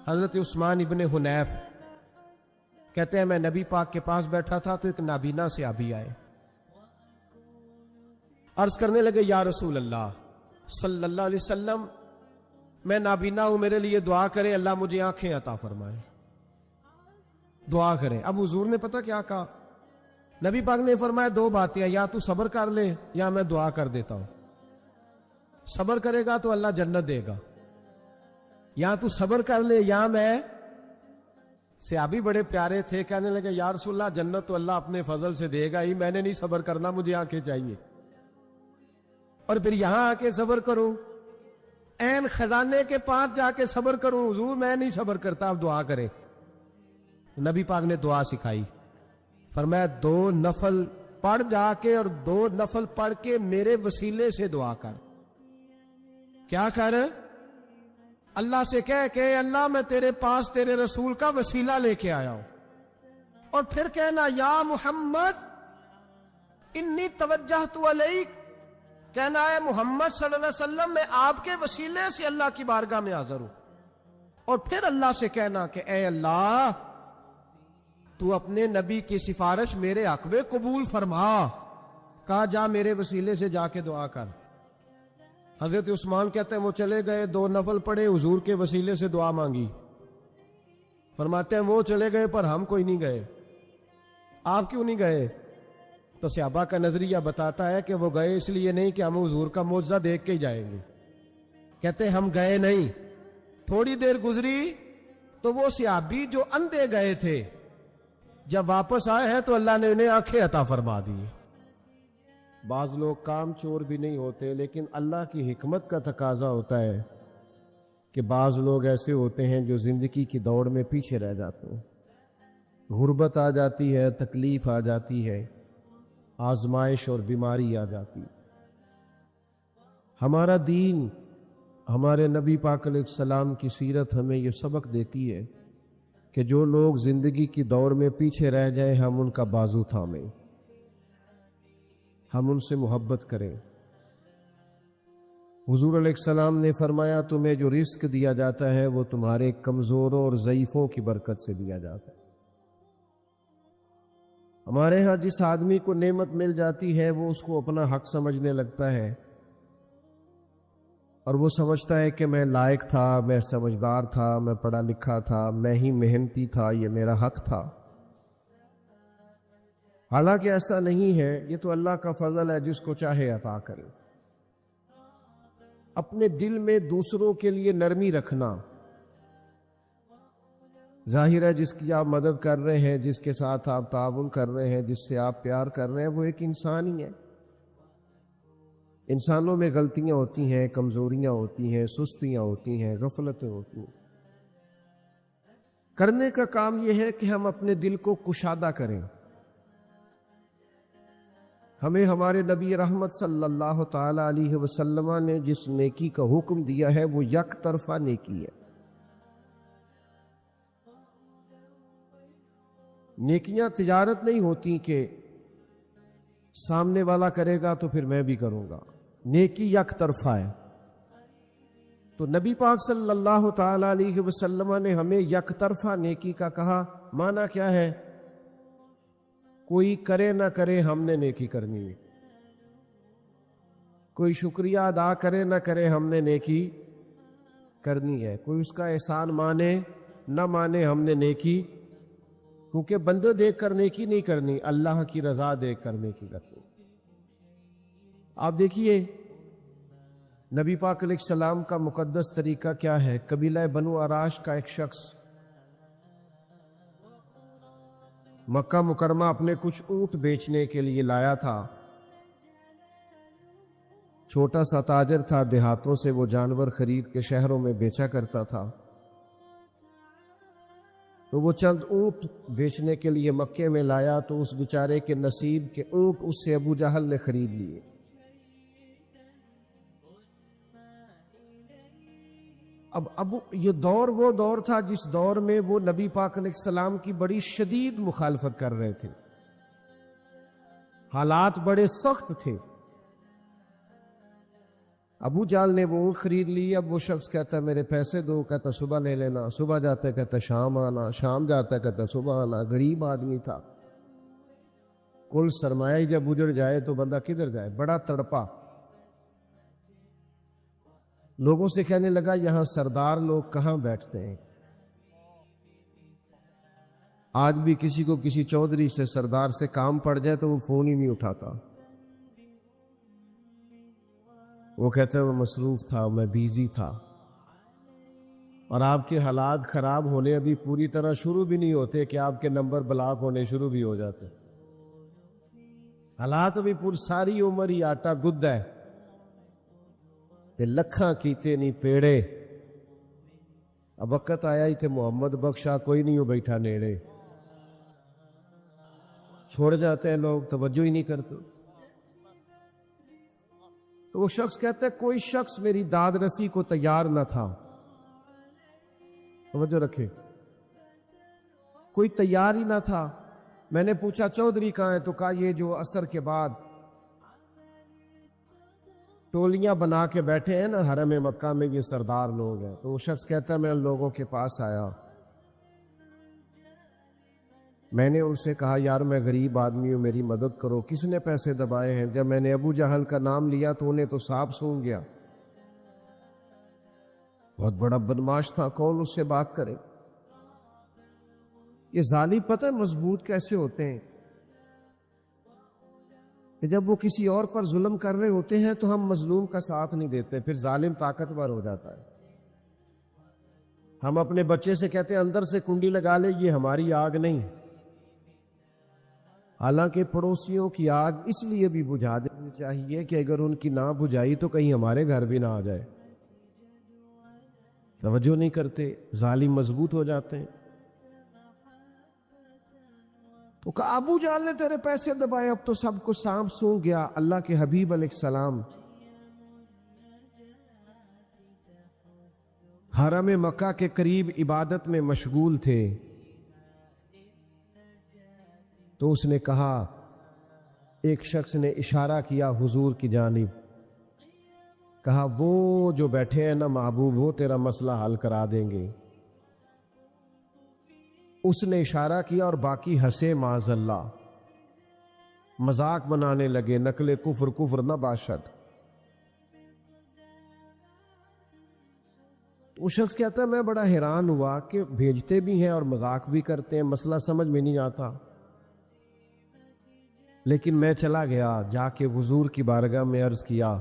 حضرت عثمان ابن حنیف کہتے ہیں میں نبی پاک کے پاس بیٹھا تھا تو ایک نابینا صحابی آئے، عرض کرنے لگے یا رسول اللہ صلی اللہ علیہ وسلم میں نابینا ہوں، میرے لیے دعا کریں، اللہ مجھے آنکھیں عطا فرمائے، دعا کریں۔ اب حضور نے پتہ کیا کہا؟ نبی پاک نے فرمایا دو باتیں، یا تو صبر کر لے یا میں دعا کر دیتا ہوں۔ صبر کرے گا تو اللہ جنت دے گا، یا تو صبر کر لے یا میں۔ صحابی بڑے پیارے تھے، کہنے لگے یا رسول اللہ جنت تو اللہ اپنے فضل سے دے گا ہی، میں نے نہیں صبر کرنا، مجھے آنکھیں چاہیے، اور پھر یہاں آ کے صبر کروں، این خزانے کے پاس جا کے صبر کروں؟ حضور میں نہیں صبر کرتا، آپ دعا کریں۔ نبی پاک نے دعا سکھائی، فرمایا دو نفل پڑھ جا کے اور دو نفل پڑھ کے میرے وسیلے سے دعا کر۔ کیا کر؟ اللہ سے کہہ کہ اللہ میں تیرے پاس تیرے رسول کا وسیلہ لے کے آیا ہوں، اور پھر کہنا یا محمد انی توجہت الیک، کہنا ہے محمد صلی اللہ علیہ وسلم میں آپ کے وسیلے سے اللہ کی بارگاہ میں حاضر ہوں، اور پھر اللہ سے کہنا کہ اے اللہ تو اپنے نبی کی سفارش میرے حق میں قبول فرما، کہا جا میرے وسیلے سے جا کے دعا کر۔ حضرت عثمان کہتے ہیں وہ چلے گئے، دو نفل پڑھے، حضور کے وسیلے سے دعا مانگی۔ فرماتے ہیں وہ چلے گئے پر ہم کوئی نہیں گئے۔ آپ کیوں نہیں گئے؟ تو صحابہ کا نظریہ بتاتا ہے کہ وہ گئے اس لیے نہیں کہ ہم حضور کا معجزہ دیکھ کے ہی جائیں گے، کہتے ہیں ہم گئے نہیں۔ تھوڑی دیر گزری تو وہ صحابی جو اندھے گئے تھے جب واپس آئے ہیں تو اللہ نے انہیں آنکھیں عطا فرما دی۔ بعض لوگ کام چور بھی نہیں ہوتے، لیکن اللہ کی حکمت کا تقاضا ہوتا ہے کہ بعض لوگ ایسے ہوتے ہیں جو زندگی کی دوڑ میں پیچھے رہ جاتے ہیں، غربت آ جاتی ہے، تکلیف آ جاتی ہے، آزمائش اور بیماری آ جاتی۔ ہمارا دین، ہمارے نبی پاک علیہ السلام کی سیرت ہمیں یہ سبق دیتی ہے کہ جو لوگ زندگی کی دوڑ میں پیچھے رہ جائیں ہم ان کا بازو تھامیں، ہم ان سے محبت کریں۔ حضور علیہ السلام نے فرمایا تمہیں جو رزق دیا جاتا ہے وہ تمہارے کمزوروں اور ضعیفوں کی برکت سے دیا جاتا ہے۔ ہمارے ہاں جس آدمی کو نعمت مل جاتی ہے وہ اس کو اپنا حق سمجھنے لگتا ہے، اور وہ سمجھتا ہے کہ میں لائق تھا، میں سمجھدار تھا، میں پڑھا لکھا تھا، میں ہی محنتی تھا، یہ میرا حق تھا۔ حالانکہ ایسا نہیں ہے، یہ تو اللہ کا فضل ہے، جس کو چاہے عطا کرے۔ اپنے دل میں دوسروں کے لیے نرمی رکھنا، ظاہر ہے جس کی آپ مدد کر رہے ہیں، جس کے ساتھ آپ تعاون کر رہے ہیں، جس سے آپ پیار کر رہے ہیں، وہ ایک انسان ہی ہے۔ انسانوں میں غلطیاں ہوتی ہیں، کمزوریاں ہوتی ہیں، سستیاں ہوتی ہیں، غفلتیں ہوتی ہیں۔ کرنے کا کام یہ ہے کہ ہم اپنے دل کو کشادہ کریں۔ ہمیں ہمارے نبی رحمت صلی اللہ تعالی علیہ وسلم نے جس نیکی کا حکم دیا ہے وہ یک طرفہ نیکی ہے۔ نیکیاں تجارت نہیں ہوتی کہ سامنے والا کرے گا تو پھر میں بھی کروں گا، نیکی یک طرفہ ہے۔ تو نبی پاک صلی اللہ تعالی علیہ وسلم نے ہمیں یک طرفہ نیکی کا کہا۔ معنی کیا ہے؟ کوئی کرے نہ کرے ہم نے نیکی کرنی ہے، کوئی شکریہ ادا کرے نہ کرے ہم نے نیکی کرنی ہے، کوئی اس کا احسان مانے نہ مانے ہم نے نیکی، کیونکہ بندے دیکھ کر نیکی نہیں کرنی، اللہ کی رضا دیکھ کر نیکی کرنی۔ آپ دیکھیے نبی پاک علیہ السلام کا مقدس طریقہ کیا ہے۔ قبیلہ بنو عراش کا ایک شخص مکہ مکرمہ اپنے کچھ اونٹ بیچنے کے لیے لایا تھا۔ چھوٹا سا تاجر تھا، دیہاتوں سے وہ جانور خرید کے شہروں میں بیچا کرتا تھا۔ تو وہ چند اونٹ بیچنے کے لیے مکے میں لایا تو اس بیچارے کے نصیب کے اونٹ اس سے ابو جہل نے خرید لیے۔ اب یہ دور وہ دور تھا جس دور میں وہ نبی پاک علیہ السلام کی بڑی شدید مخالفت کر رہے تھے، حالات بڑے سخت تھے۔ ابو جال نے وہ اونٹ خرید لی. اب وہ شخص کہتا ہے میرے پیسے دو, کہتا صبح لے لینا. صبح جاتا ہے کہتا شام آنا, شام جاتا ہے کہتا صبح آنا. غریب آدمی تھا, کل سرمایہ ہی جب اجڑ جائے تو بندہ کدھر جائے. بڑا تڑپا, لوگوں سے کہنے لگا یہاں سردار لوگ کہاں بیٹھتے ہیں. آج بھی کسی کو کسی چودھری سے سردار سے کام پڑ جائے تو وہ فون ہی نہیں اٹھاتا. وہ کہتے ہیں وہ مصروف تھا, میں بیزی تھا. اور آپ کے حالات خراب ہونے ابھی پوری طرح شروع بھی نہیں ہوتے کہ آپ کے نمبر بلاک ہونے شروع بھی ہو جاتے. حالات ابھی پوری ساری عمر ہی آٹا گد ہے کہ لکھاں کیتے نہیں پیڑے. اب وقت آیا ہی تھے محمد بخشا کوئی نہیں ہو بیٹھا نیڑے. چھوڑ جاتے ہیں لوگ, توجہ ہی نہیں کرتے. تو وہ شخص کہتا ہے کوئی شخص میری داد رسی کو تیار نہ تھا. توجہ رکھے, کوئی تیار ہی نہ تھا. میں نے پوچھا چودھری کہاں ہے, تو کہا یہ جو عصر کے بعد ٹولیاں بنا کے بیٹھے ہیں نا حرم مکہ میں, یہ سردار لوگ ہیں. تو وہ شخص کہتا ہے میں ان لوگوں کے پاس آیا, میں نے ان سے کہا یار میں غریب آدمی ہوں, میری مدد کرو. کس نے پیسے دبائے ہیں؟ جب میں نے ابو جہل کا نام لیا تو انہیں تو سانپ سونگھ گیا. بہت بڑا بدماش تھا, کون اس سے بات کرے. یہ ظالم پتہ ہے مضبوط کیسے ہوتے ہیں کہ جب وہ کسی اور پر ظلم کر رہے ہوتے ہیں تو ہم مظلوم کا ساتھ نہیں دیتے, پھر ظالم طاقتور ہو جاتا ہے. ہم اپنے بچے سے کہتے ہیں اندر سے کنڈی لگا لے, یہ ہماری آگ نہیں. حالانکہ پڑوسیوں کی آگ اس لیے بھی بجھا دینی چاہیے کہ اگر ان کی نہ بجھائی تو کہیں ہمارے گھر بھی نہ آ جائے. توجہ نہیں کرتے, ظالم مضبوط ہو جاتے ہیں. تو کہا ابو جال نے تیرے پیسے دبائے, اب تو سب کو سانپ سونگھ گیا. اللہ کے حبیب علیہ السلام حرم مکہ کے قریب عبادت میں مشغول تھے. تو اس نے کہا, ایک شخص نے اشارہ کیا حضور کی جانب, کہا وہ جو بیٹھے ہیں نا محبوب, وہ تیرا مسئلہ حل کرا دیں گے. اس نے اشارہ کیا اور باقی ہنسے معاذ اللہ, مذاق بنانے لگے, نقل کفر نہ باشد. وہ شخص کہتا ہے میں بڑا حیران ہوا کہ بھیجتے بھی ہیں اور مذاق بھی کرتے ہیں, مسئلہ سمجھ میں نہیں آتا. لیکن میں چلا گیا, جا کے حضور کی بارگاہ میں عرض کیا.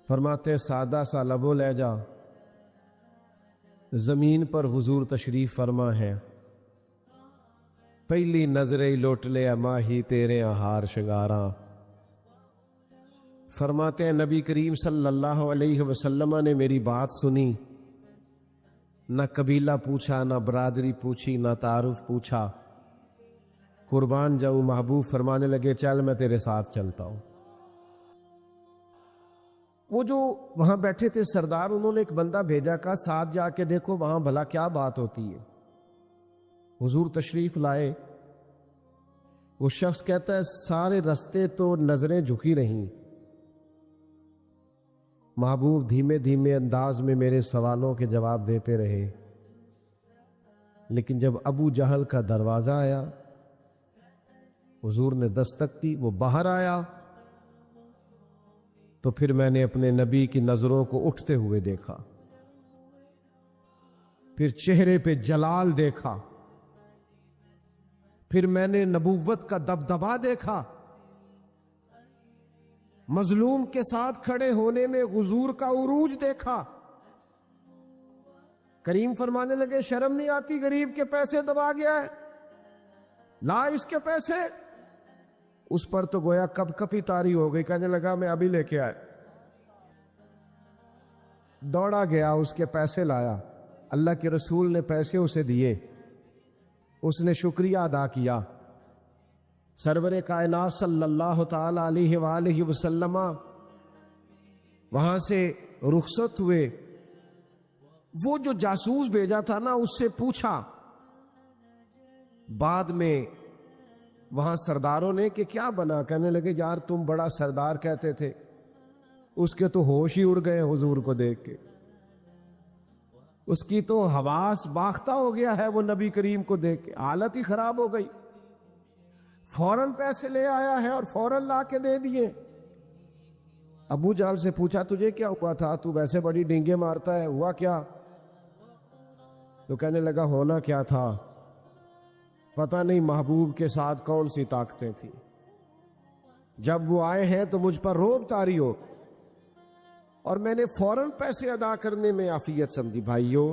فرماتے سادہ سا لبو لے جا, زمین پر حضور تشریف فرما ہے. پہلی نظریں لوٹ لے ماہی تیرے ہار شنگاراں. فرماتے ہیں نبی کریم صلی اللہ علیہ وسلم نے میری بات سنی, نہ قبیلہ پوچھا, نہ برادری پوچھی, نہ تعارف پوچھا. قربان جاؤں محبوب فرمانے لگے چل میں تیرے ساتھ چلتا ہوں. وہ جو وہاں بیٹھے تھے سردار, انہوں نے ایک بندہ بھیجا, کا ساتھ جا کے دیکھو وہاں بھلا کیا بات ہوتی ہے. حضور تشریف لائے. وہ شخص کہتا ہے سارے رستے تو نظریں جھکی رہیں, محبوب دھیمے دھیمے انداز میں میرے سوالوں کے جواب دیتے رہے. لیکن جب ابو جہل کا دروازہ آیا, حضور نے دستک دی, وہ باہر آیا, تو پھر میں نے اپنے نبی کی نظروں کو اٹھتے ہوئے دیکھا. پھر چہرے پہ جلال دیکھا. پھر میں نے نبوت کا دبدبا دیکھا. مظلوم کے ساتھ کھڑے ہونے میں حضور کا عروج دیکھا. کریم فرمانے لگے شرم نہیں آتی, غریب کے پیسے دبا گیا ہے, لا اس کے پیسے. اس پر تو گویا کب کپی تاری ہو گئی, کہنے لگا میں ابھی لے کے آیا. دوڑا گیا, اس کے پیسے لایا. اللہ کے رسول نے پیسے اسے دیے, اس نے شکریہ ادا کیا. سرور کائنات صلی اللہ تعالی علیہ وآلہ وسلم وہاں سے رخصت ہوئے. وہ جو جاسوس بھیجا تھا نا, اس سے پوچھا بعد میں وہاں سرداروں نے کہ کیا بنا, کہنے لگے یار تم بڑا سردار کہتے تھے, اس کے تو ہوش ہی اڑ گئے حضور کو دیکھ کے، اس کی تو حواس باختہ ہو گیا ہے وہ نبی کریم کو دیکھ کے، حالت ہی خراب ہو گئی، فوراً پیسے لے آیا ہے اور فوراً لا کے دے دیے۔ ابو جہل سے پوچھا تجھے کیا ہوا تھا، تو ویسے بڑی ڈینگے مارتا ہے، ہوا کیا؟ تو کہنے لگا ہونا کیا تھا، پتہ نہیں محبوب کے ساتھ کون سی طاقتیں تھیں، جب وہ آئے ہیں تو مجھ پر روب طاری ہو اور میں نے فوراً پیسے ادا کرنے میں عافیت سمجھی۔ بھائیو،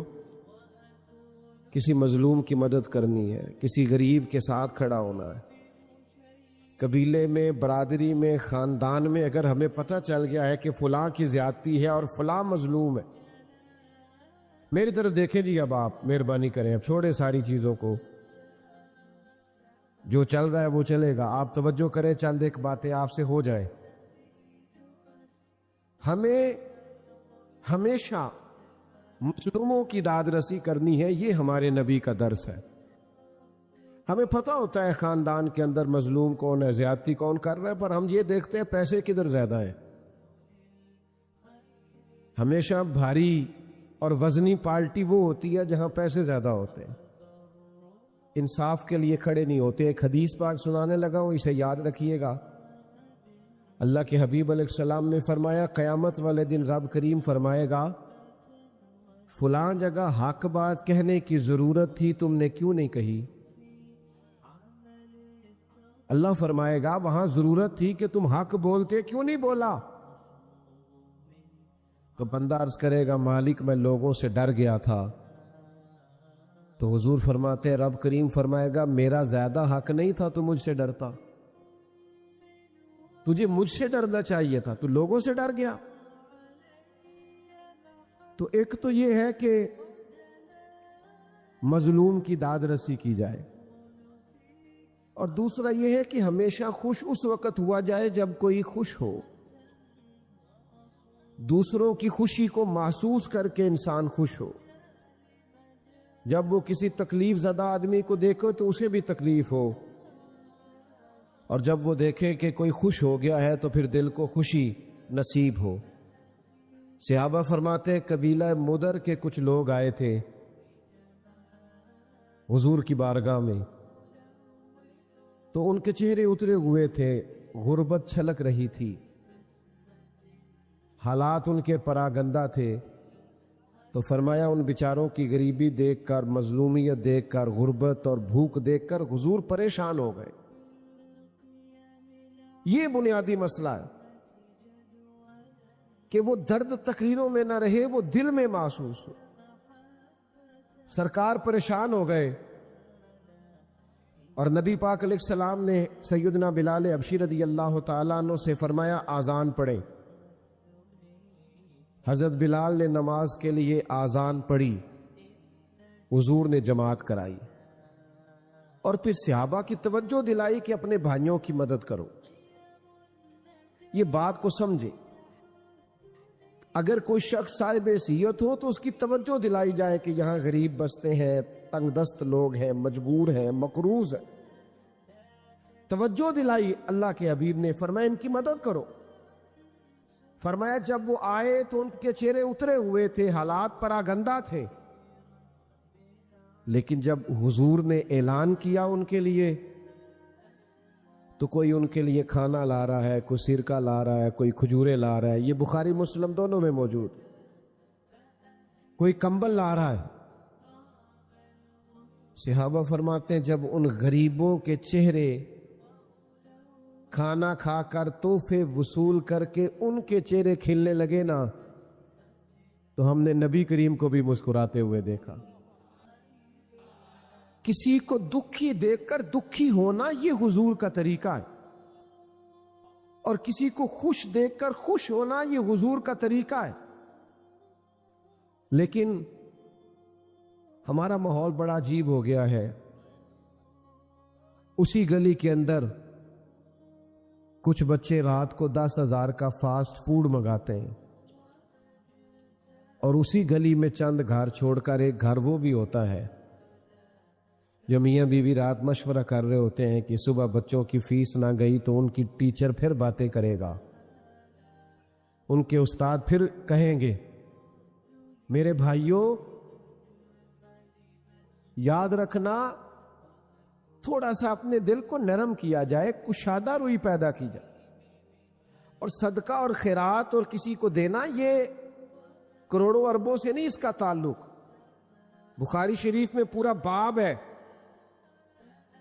کسی مظلوم کی مدد کرنی ہے، کسی غریب کے ساتھ کھڑا ہونا ہے، قبیلے میں، برادری میں، خاندان میں اگر ہمیں پتہ چل گیا ہے کہ فلاں کی زیادتی ہے اور فلاں مظلوم ہے، میری طرف دیکھیں جی، اب آپ مہربانی کریں، اب چھوڑے ساری چیزوں کو، جو چل رہا ہے وہ چلے گا، آپ توجہ کریں، چند ایک باتیں آپ سے ہو جائیں۔ ہمیں ہمیشہ مظلوموں کی داد رسی کرنی ہے، یہ ہمارے نبی کا درس ہے۔ ہمیں پتہ ہوتا ہے خاندان کے اندر مظلوم کون ہے، زیادتی کون کر رہا ہے، پر ہم یہ دیکھتے ہیں پیسے کدھر زیادہ ہے۔ ہمیشہ بھاری اور وزنی پارٹی وہ ہوتی ہے جہاں پیسے زیادہ ہوتے ہیں، انصاف کے لیے کھڑے نہیں ہوتے۔ ایک حدیث پاک سنانے لگا ہوں، اسے یاد رکھیے گا۔ اللہ کے حبیب علیہ السلام نے فرمایا قیامت والے دن رب کریم فرمائے گا فلاں جگہ حق بات کہنے کی ضرورت تھی، تم نے کیوں نہیں کہی؟ اللہ فرمائے گا وہاں ضرورت تھی کہ تم حق بولتے، کیوں نہیں بولا؟ تو بندہ عرض کرے گا مالک میں لوگوں سے ڈر گیا تھا۔ تو حضور فرماتے رب کریم فرمائے گا میرا زیادہ حق نہیں تھا تو مجھ سے ڈرتا، تجھے مجھ سے ڈرنا چاہیے تھا، تو لوگوں سے ڈر گیا۔ تو ایک تو یہ ہے کہ مظلوم کی داد رسی کی جائے، اور دوسرا یہ ہے کہ ہمیشہ خوش اس وقت ہوا جائے جب کوئی خوش ہو، دوسروں کی خوشی کو محسوس کر کے انسان خوش ہو۔ جب وہ کسی تکلیف زدہ آدمی کو دیکھو تو اسے بھی تکلیف ہو، اور جب وہ دیکھے کہ کوئی خوش ہو گیا ہے تو پھر دل کو خوشی نصیب ہو۔ صحابہ فرماتے قبیلہ مدر کے کچھ لوگ آئے تھے حضور کی بارگاہ میں، تو ان کے چہرے اترے ہوئے تھے، غربت چھلک رہی تھی، حالات ان کے پراگندہ تھے۔ تو فرمایا ان بیچاروں کی غریبی دیکھ کر، مظلومیت دیکھ کر، غربت اور بھوک دیکھ کر حضور پریشان ہو گئے۔ یہ بنیادی مسئلہ ہے کہ وہ درد تقریروں میں نہ رہے، وہ دل میں محسوس ہو۔ سرکار پریشان ہو گئے، اور نبی پاک علیہ السلام نے سیدنا بلال حبشی رضی اللہ تعالیٰ عنہ سے فرمایا آذان پڑھیں۔ حضرت بلال نے نماز کے لیے آذان پڑھی، حضور نے جماعت کرائی، اور پھر صحابہ کی توجہ دلائی کہ اپنے بھائیوں کی مدد کرو۔ یہ بات کو سمجھے، اگر کوئی شخص صاحب حیثیت ہو تو اس کی توجہ دلائی جائے کہ یہاں غریب بستے ہیں، تنگ دست لوگ ہیں، مجبور ہیں، مقروض ہیں، توجہ دلائی۔ اللہ کے حبیب نے فرمایا ان کی مدد کرو۔ فرمایا جب وہ آئے تو ان کے چہرے اترے ہوئے تھے، حالات پراگندہ تھے، لیکن جب حضور نے اعلان کیا ان کے لیے تو کوئی ان کے لیے کھانا لا رہا ہے، کوئی سرکہ لا رہا ہے، کوئی کھجورے لا رہا ہے، یہ بخاری مسلم دونوں میں موجود، کوئی کمبل لا رہا ہے۔ صحابہ فرماتے ہیں جب ان غریبوں کے چہرے کھانا کھا کر تحفے وصول کر کے ان کے چہرے کھلنے لگے نا، تو ہم نے نبی کریم کو بھی مسکراتے ہوئے دیکھا۔ کسی کو دکھی دیکھ کر دکھی ہونا یہ حضور کا طریقہ ہے، اور کسی کو خوش دیکھ کر خوش ہونا یہ حضور کا طریقہ ہے۔ لیکن ہمارا ماحول بڑا عجیب ہو گیا ہے، اسی گلی کے اندر کچھ بچے رات کو 10,000 کا فاسٹ فوڈ منگاتے ہیں، اور اسی گلی میں چند گھر چھوڑ کر ایک گھر وہ بھی ہوتا ہے جو میاں بیوی رات مشورہ کر رہے ہوتے ہیں کہ صبح بچوں کی فیس نہ گئی تو ان کی ٹیچر پھر باتیں کرے گا، ان کے استاد پھر کہیں گے میرے بھائیوں یاد رکھنا تھوڑا سا اپنے دل کو نرم کیا جائے، کشادہ روئی پیدا کی جائے، اور صدقہ اور خیرات اور کسی کو دینا یہ کروڑوں اربوں سے نہیں اس کا تعلق۔ بخاری شریف میں پورا باب ہے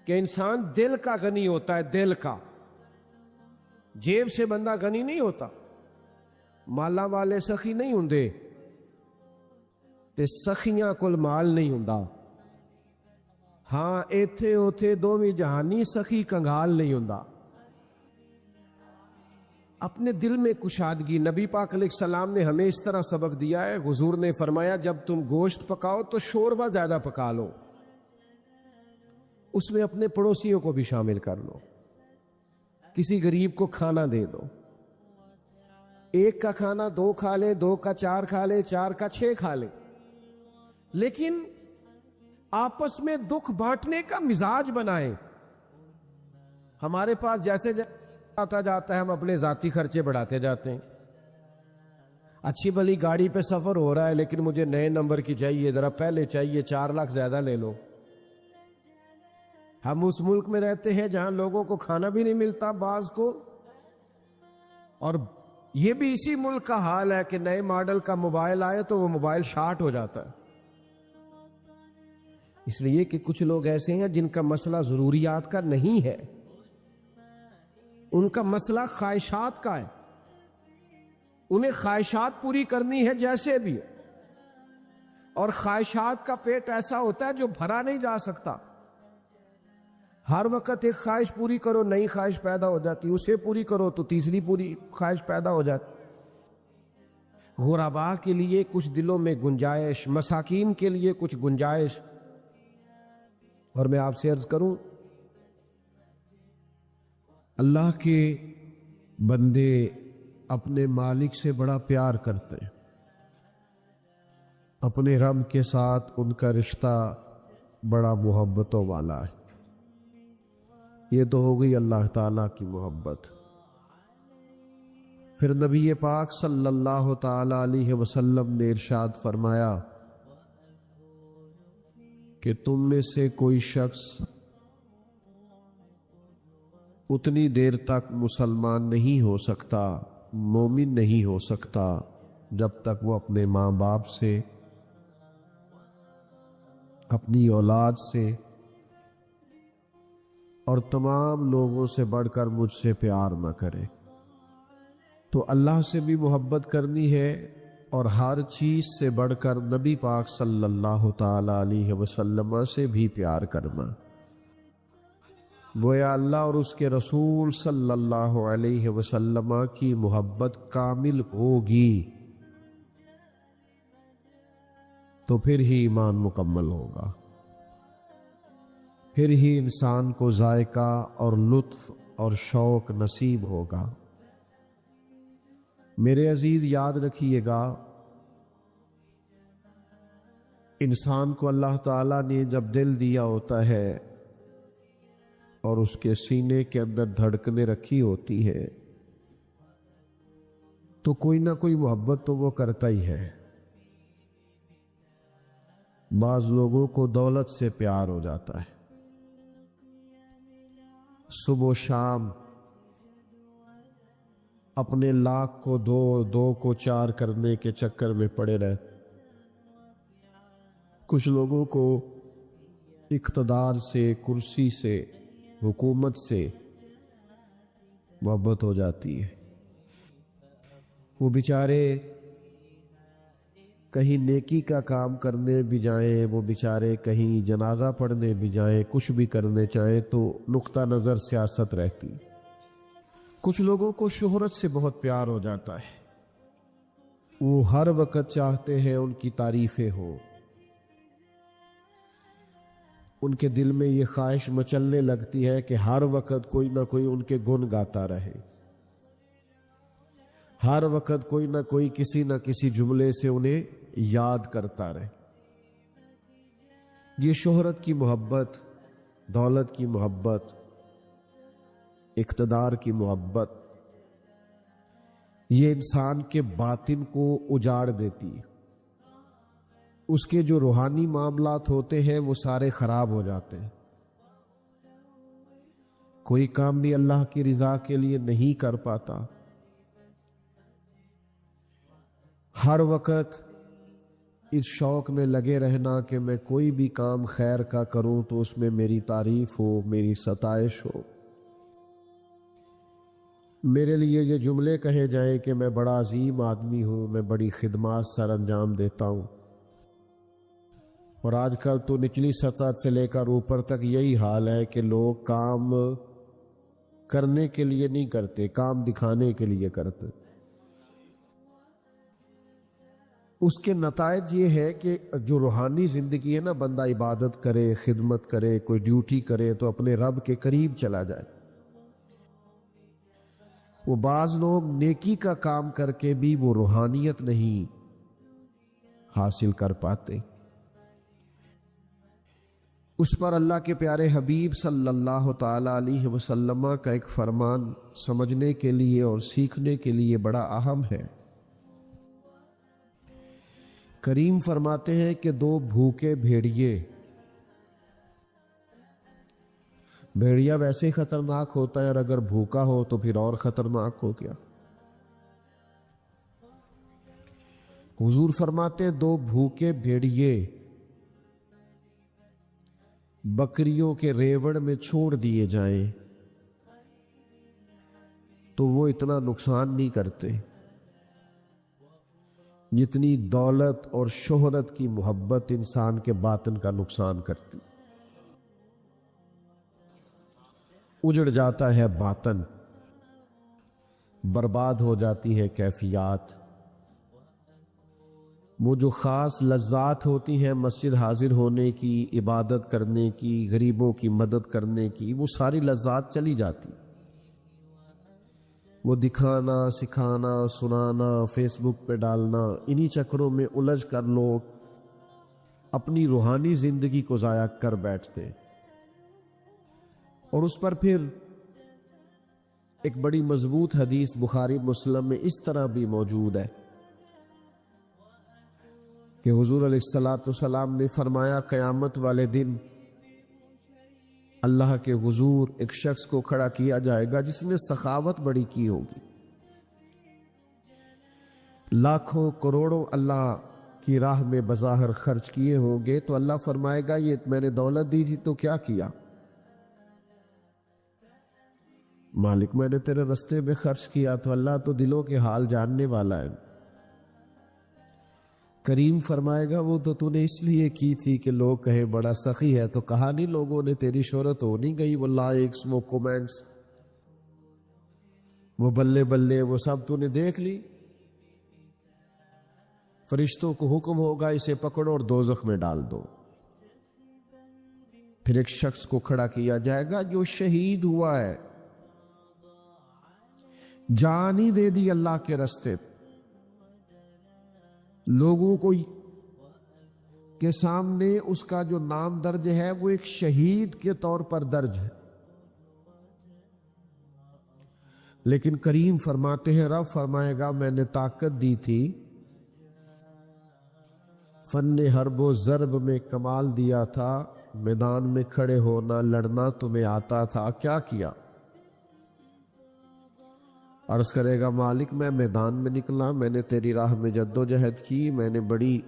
کہ انسان دل کا غنی ہوتا ہے، دل کا، جیب سے بندہ غنی نہیں ہوتا۔ مالا والے سخی نہیں ہوندے تے سخیاں کل مال نہیں ہوندا، ہاں ایتھے اوتھے دوویں جہانی سخی کنگال نہیں ہوندا۔ اپنے دل میں کشادگی، نبی پاک علیہ السلام نے ہمیں اس طرح سبق دیا ہے، حضور نے فرمایا جب تم گوشت پکاؤ تو شوربہ زیادہ پکا لو، اس میں اپنے پڑوسیوں کو بھی شامل کر لو، کسی غریب کو کھانا دے دو، ایک کا کھانا دو کھا لے، دو کا چار کھا لے، چار کا 6 کھا لے، لیکن آپس میں دکھ بانٹنے کا مزاج بنائیں۔ ہمارے پاس جیسے آتا جاتا ہے ہم اپنے ذاتی خرچے بڑھاتے جاتے ہیں۔ اچھی بھلی گاڑی پہ سفر ہو رہا ہے لیکن مجھے نئے نمبر کی چاہیے، ذرا پہلے چاہیے، 4 لاکھ زیادہ لے لو۔ ہم اس ملک میں رہتے ہیں جہاں لوگوں کو کھانا بھی نہیں ملتا بعض کو، اور یہ بھی اسی ملک کا حال ہے کہ نئے ماڈل کا موبائل آئے تو وہ موبائل شارٹ ہو جاتا ہے، اس لیے کہ کچھ لوگ ایسے ہیں جن کا مسئلہ ضروریات کا نہیں ہے، ان کا مسئلہ خواہشات کا ہے، انہیں خواہشات پوری کرنی ہے جیسے بھی، اور خواہشات کا پیٹ ایسا ہوتا ہے جو بھرا نہیں جا سکتا۔ ہر وقت ایک خواہش پوری کرو نئی خواہش پیدا ہو جاتی، اسے پوری کرو تو تیسری پوری خواہش پیدا ہو جاتی۔ غرباء کے لیے کچھ دلوں میں گنجائش، مساکین کے لیے کچھ گنجائش۔ اور میں آپ سے عرض کروں، اللہ کے بندے اپنے مالک سے بڑا پیار کرتے ہیں، اپنے رب کے ساتھ ان کا رشتہ بڑا محبتوں والا ہے۔ یہ تو ہو گئی اللہ تعالیٰ کی محبت۔ پھر نبی پاک صلی اللہ تعالی علیہ وسلم نے ارشاد فرمایا کہ تم میں سے کوئی شخص اتنی دیر تک مسلمان نہیں ہو سکتا، مومن نہیں ہو سکتا، جب تک وہ اپنے ماں باپ سے، اپنی اولاد سے اور تمام لوگوں سے بڑھ کر مجھ سے پیار نہ کرے۔ تو اللہ سے بھی محبت کرنی ہے اور ہر چیز سے بڑھ کر نبی پاک صلی اللہ تعالی علیہ وسلم سے بھی پیار کرنا۔ گویا اللہ اور اس کے رسول صلی اللہ علیہ وسلم کی محبت کامل ہوگی تو پھر ہی ایمان مکمل ہوگا، پھر ہی انسان کو ذائقہ اور لطف اور شوق نصیب ہوگا۔ میرے عزیز یاد رکھیے گا، انسان کو اللہ تعالیٰ نے جب دل دیا ہوتا ہے اور اس کے سینے کے اندر دھڑکنیں رکھی ہوتی ہے تو کوئی نہ کوئی محبت تو وہ کرتا ہی ہے۔ بعض لوگوں کو دولت سے پیار ہو جاتا ہے، صبح و شام اپنے لاکھ کو دو کو 4 کرنے کے چکر میں پڑے رہے۔ کچھ لوگوں کو اقتدار سے، کرسی سے، حکومت سے محبت ہو جاتی ہے۔ وہ بیچارے کہیں نیکی کا کام کرنے بھی جائیں، وہ بیچارے کہیں جنازہ پڑھنے بھی جائیں، کچھ بھی کرنے چاہیں تو نقطہ نظر سیاست رہتی۔ کچھ لوگوں کو شہرت سے بہت پیار ہو جاتا ہے، وہ ہر وقت چاہتے ہیں ان کی تعریفیں ہو، ان کے دل میں یہ خواہش مچلنے لگتی ہے کہ ہر وقت کوئی نہ کوئی ان کے گن گاتا رہے، ہر وقت کوئی نہ کوئی کسی نہ کسی جملے سے انہیں یاد کرتا رہے۔ یہ شہرت کی محبت، دولت کی محبت، اقتدار کی محبت، یہ انسان کے باطن کو اجاڑ دیتی ہے، اس کے جو روحانی معاملات ہوتے ہیں وہ سارے خراب ہو جاتے ہیں، کوئی کام بھی اللہ کی رضا کے لیے نہیں کر پاتا، ہر وقت اس شوق میں لگے رہنا کہ میں کوئی بھی کام خیر کا کروں تو اس میں میری تعریف ہو، میری ستائش ہو، میرے لیے یہ جملے کہے جائیں کہ میں بڑا عظیم آدمی ہوں، میں بڑی خدمات سر انجام دیتا ہوں۔ اور آج کل تو نچلی سطح سے لے کر اوپر تک یہی حال ہے کہ لوگ کام کرنے کے لیے نہیں کرتے، کام دکھانے کے لیے کرتے۔ اس کے نتائج یہ ہے کہ جو روحانی زندگی ہے نا، بندہ عبادت کرے، خدمت کرے، کوئی ڈیوٹی کرے تو اپنے رب کے قریب چلا جائے۔ وہ بعض لوگ نیکی کا کام کر کے بھی وہ روحانیت نہیں حاصل کر پاتے۔ اس پر اللہ کے پیارے حبیب صلی اللہ تعالی علیہ وسلم کا ایک فرمان سمجھنے کے لیے اور سیکھنے کے لیے بڑا اہم ہے۔ کریم فرماتے ہیں کہ دو بھوکے بھیڑیا ویسے ہی خطرناک ہوتا ہے، اور اگر بھوکا ہو تو پھر اور خطرناک ہو گیا۔ حضور فرماتے ہیں دو بھوکے بھیڑیے بکریوں کے ریوڑ میں چھوڑ دیے جائیں تو وہ اتنا نقصان نہیں کرتے جتنی دولت اور شہرت کی محبت انسان کے باطن کا نقصان کرتی۔ اجڑ جاتا ہے باطن، برباد ہو جاتی ہے کیفیات، وہ جو خاص لذات ہوتی ہیں مسجد حاضر ہونے کی، عبادت کرنے کی، غریبوں کی مدد کرنے کی، وہ ساری لذات چلی جاتی۔ وہ دکھانا، سکھانا، سنانا، فیس بک پہ ڈالنا، انہی چکروں میں الجھ کر لوگ اپنی روحانی زندگی کو ضائع کر بیٹھتے۔ اور اس پر پھر ایک بڑی مضبوط حدیث بخاری مسلم میں اس طرح بھی موجود ہے کہ حضور علیہ الصلوۃ نے فرمایا قیامت والے دن اللہ کے حضور ایک شخص کو کھڑا کیا جائے گا جس نے سخاوت بڑی کی ہوگی، لاکھوں کروڑوں اللہ کی راہ میں بظاہر خرچ کیے ہوں گے، تو اللہ فرمائے گا یہ میں نے دولت دی تھی تو کیا کیا؟ مالک میں نے تیرے رستے میں خرچ کیا۔ تو اللہ تو دلوں کے حال جاننے والا ہے۔ کریم فرمائے گا وہ تو نے اس لیے کی تھی کہ لوگ کہیں بڑا سخی ہے، تو کہا نہیں لوگوں نے تیری شہرت ہو نہیں گئی، وہ لائکس، وہ کومنٹس، وہ بلے بلے، وہ سب تو نے دیکھ لی۔ فرشتوں کو حکم ہوگا اسے پکڑو اور دوزخ میں ڈال دو۔ پھر ایک شخص کو کھڑا کیا جائے گا جو شہید ہوا ہے، جان ہی دے دی اللہ کے راستے، لوگوں کو کے سامنے اس کا جو نام درج ہے وہ ایک شہید کے طور پر درج ہے۔ لیکن کریم فرماتے ہیں، رب فرمائے گا میں نے طاقت دی تھی، فن حرب و ضرب میں کمال دیا تھا، میدان میں کھڑے ہونا، لڑنا تمہیں آتا تھا، کیا کیا؟ عرض کرے گا مالک میں میدان میں نکلا، میں نے تیری راہ میں جد و جہد کی، میں نے بڑی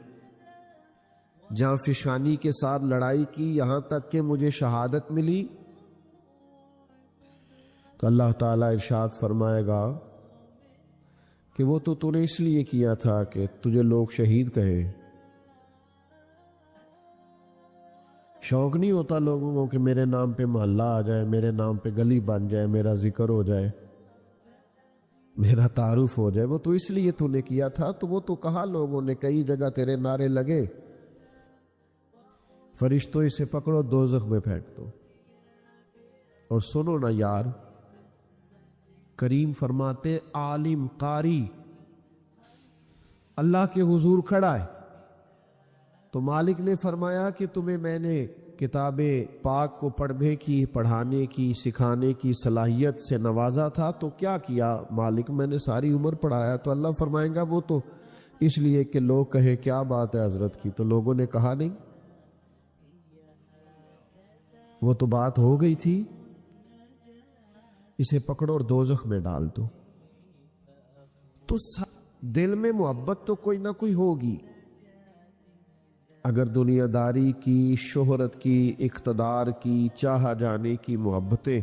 جاں فشانی کے ساتھ لڑائی کی، یہاں تک کہ مجھے شہادت ملی۔ تو اللہ تعالیٰ ارشاد فرمائے گا کہ وہ تو نے اس لیے کیا تھا کہ تجھے لوگ شہید کہے۔ شوق نہیں ہوتا لوگوں کو کہ میرے نام پہ محلہ آ جائے، میرے نام پہ گلی بن جائے، میرا ذکر ہو جائے، میرا تعارف ہو جائے۔ وہ تو اس لیے تو نے کیا تھا، تو وہ تو کہا لوگوں نے، کئی جگہ تیرے نعرے لگے، فرشتوں اسے پکڑو دوزخ میں پھینک دو۔ اور سنو نا یار، کریم فرماتے عالم قاری اللہ کے حضور کھڑا ہے، تو مالک نے فرمایا کہ تمہیں میں نے کتاب پاک کو پڑھنے کی، پڑھانے کی، سکھانے کی صلاحیت سے نوازا تھا تو کیا کیا مالک؟ میں نے ساری عمر پڑھایا۔ تو اللہ فرمائیں گا وہ تو اس لیے کہ لوگ کہے کیا بات ہے حضرت کی، تو لوگوں نے کہا نہیں، وہ تو بات ہو گئی تھی، اسے پکڑو اور دوزخ میں ڈال دو۔ تو دل میں محبت تو کوئی نہ کوئی ہوگی۔ اگر دنیا داری کی، شہرت کی، اقتدار کی، چاہا جانے کی محبتیں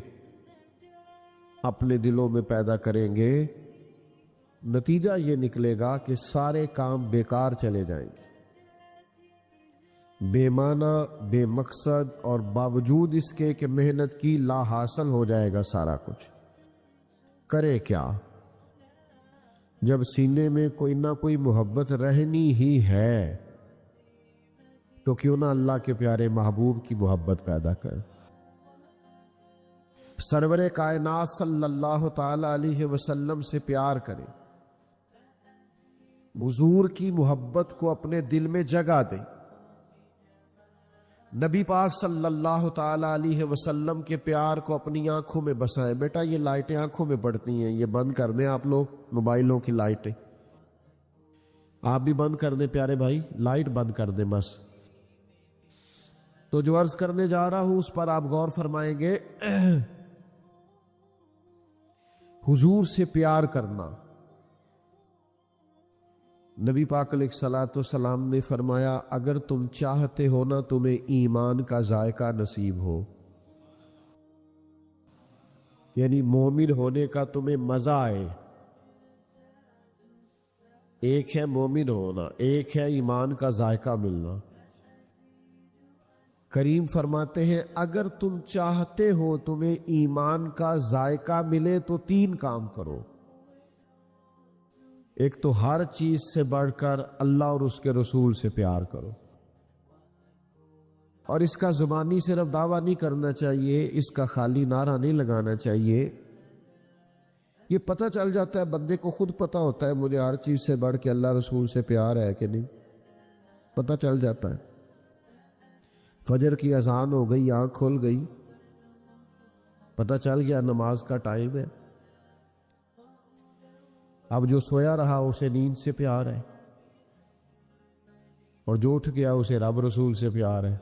اپنے دلوں میں پیدا کریں گے، نتیجہ یہ نکلے گا کہ سارے کام بیکار چلے جائیں گے، بے معنی، بے مقصد، اور باوجود اس کے کہ محنت کی لا حاصل ہو جائے گا سارا کچھ۔ کرے کیا؟ جب سینے میں کوئی نہ کوئی محبت رہنی ہی ہے تو کیوں نہ اللہ کے پیارے محبوب کی محبت پیدا کر۔ سرور کائنات صلی اللہ تعالی علیہ وسلم سے پیار کرے، حضور کی محبت کو اپنے دل میں جگہ دے، نبی پاک صلی اللہ تعالی علیہ وسلم کے پیار کو اپنی آنکھوں میں بسائیں۔ بیٹا یہ لائٹیں آنکھوں میں پڑتی ہیں، یہ بند کر دیں آپ لوگ، موبائلوں کی لائٹیں آپ بھی بند کر دیں پیارے بھائی، لائٹ بند کر دیں بس۔ تو جو عرض کرنے جا رہا ہوں اس پر آپ غور فرمائیں گے۔ حضور سے پیار کرنا، نبی پاک علیہ الصلوۃ والسلام نے فرمایا اگر تم چاہتے ہو نا تمہیں ایمان کا ذائقہ نصیب ہو، یعنی مومن ہونے کا تمہیں مزہ آئے، ایک ہے مومن ہونا، ایک ہے ایمان کا ذائقہ ملنا۔ کریم فرماتے ہیں اگر تم چاہتے ہو تمہیں ایمان کا ذائقہ ملے تو 3 کام کرو۔ ایک تو ہر چیز سے بڑھ کر اللہ اور اس کے رسول سے پیار کرو، اور اس کا زبانی صرف دعویٰ نہیں کرنا چاہیے، اس کا خالی نعرہ نہیں لگانا چاہیے۔ یہ پتہ چل جاتا ہے، بندے کو خود پتہ ہوتا ہے مجھے ہر چیز سے بڑھ کے اللہ رسول سے پیار ہے کہ نہیں، پتہ چل جاتا ہے۔ فجر کی اذان ہو گئی، آنکھ کھل گئی، پتہ چل گیا نماز کا ٹائم ہے۔ اب جو سویا رہا اسے نیند سے پیار ہے، اور جو اٹھ گیا اسے رب رسول سے پیار ہے،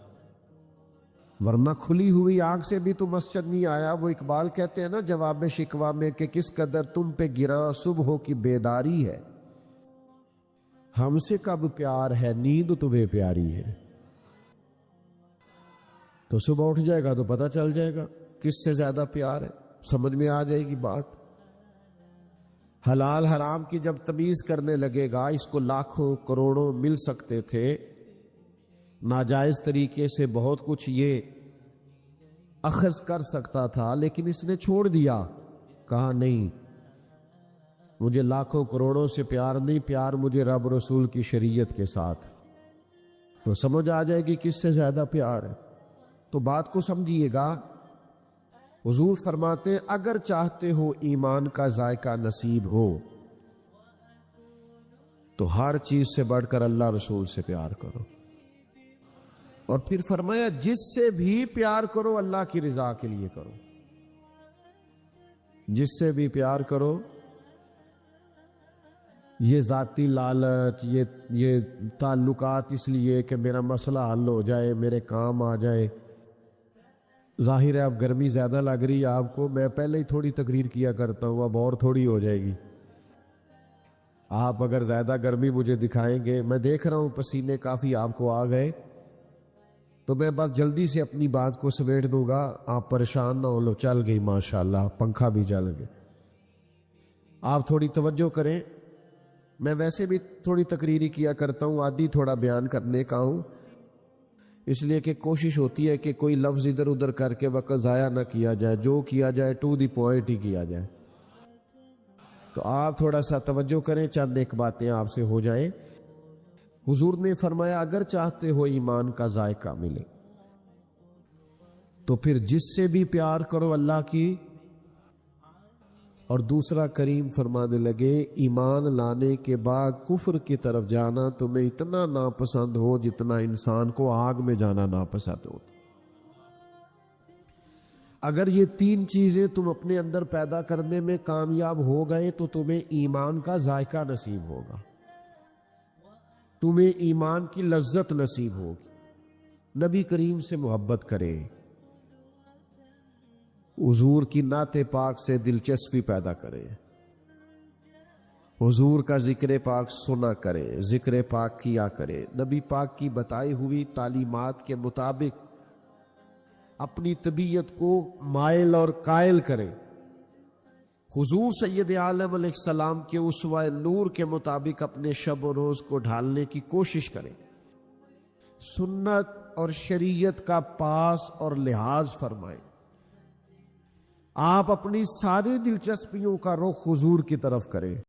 ورنہ کھلی ہوئی آنکھ سے بھی تو مسجد نہیں آیا۔ وہ اقبال کہتے ہیں نا جواب شکوہ میں کہ کس قدر تم پہ گراں صبح کی بیداری ہے، ہم سے کب پیار ہے نیند تمہیں پیاری ہے۔ تو صبح اٹھ جائے گا تو پتہ چل جائے گا کس سے زیادہ پیار ہے، سمجھ میں آ جائے گی بات۔ حلال حرام کی جب تمیز کرنے لگے گا، اس کو لاکھوں کروڑوں مل سکتے تھے، ناجائز طریقے سے بہت کچھ یہ اخذ کر سکتا تھا، لیکن اس نے چھوڑ دیا، کہا نہیں مجھے لاکھوں کروڑوں سے پیار نہیں، پیار مجھے رب رسول کی شریعت کے ساتھ۔ تو سمجھ آ جائے گی کس سے زیادہ پیار ہے۔ تو بات کو سمجھیے گا، حضور فرماتے اگر چاہتے ہو ایمان کا ذائقہ نصیب ہو تو ہر چیز سے بڑھ کر اللہ رسول سے پیار کرو، اور پھر فرمایا جس سے بھی پیار کرو اللہ کی رضا کے لیے کرو، جس سے بھی پیار کرو۔ یہ ذاتی لالچ، یہ تعلقات اس لیے کہ میرا مسئلہ حل ہو جائے، میرے کام آ جائے۔ ظاہر ہے اب گرمی زیادہ لگ رہی ہے آپ کو، میں پہلے ہی تھوڑی تقریر کیا کرتا ہوں، اب اور تھوڑی ہو جائے گی۔ آپ اگر زیادہ گرمی مجھے دکھائیں گے، میں دیکھ رہا ہوں پسینے کافی آپ کو آ گئے، تو میں بس جلدی سے اپنی بات کو سمیٹ دوں گا، آپ پریشان نہ ہو لو، چل گئی ماشاءاللہ، پنکھا بھی چل گیا۔ آپ تھوڑی توجہ کریں، میں ویسے بھی تھوڑی تقریری کیا کرتا ہوں، عادی تھوڑا بیان کرنے کا ہوں، اس لیے کہ کوشش ہوتی ہے کہ کوئی لفظ ادھر ادھر کر کے وقت ضائع نہ کیا جائے، جو کیا جائے ٹو دی پوائنٹ ہی کیا جائے۔ تو آپ تھوڑا سا توجہ کریں، چند ایک باتیں آپ سے ہو جائیں۔ حضور نے فرمایا اگر چاہتے ہو ایمان کا ذائقہ ملے تو پھر جس سے بھی پیار کرو اللہ کی، اور دوسرا کریم فرمانے لگے ایمان لانے کے بعد کفر کی طرف جانا تمہیں اتنا ناپسند ہو جتنا انسان کو آگ میں جانا ناپسند ہو۔ اگر یہ تین چیزیں تم اپنے اندر پیدا کرنے میں کامیاب ہو گئے تو تمہیں ایمان کا ذائقہ نصیب ہوگا، تمہیں ایمان کی لذت نصیب ہوگی۔ نبی کریم سے محبت کرے، حضور کی نعت پاک سے دلچسپی پیدا کرے، حضور کا ذکر پاک سنا کرے، ذکر پاک کیا کرے، نبی پاک کی بتائی ہوئی تعلیمات کے مطابق اپنی طبیعت کو مائل اور قائل کرے، حضور سید عالم علیہ السلام کے اسوہ نور کے مطابق اپنے شب و روز کو ڈھالنے کی کوشش کرے، سنت اور شریعت کا پاس اور لحاظ فرمائیں، آپ اپنی ساری دلچسپیوں کا رخ حضور کی طرف کریں۔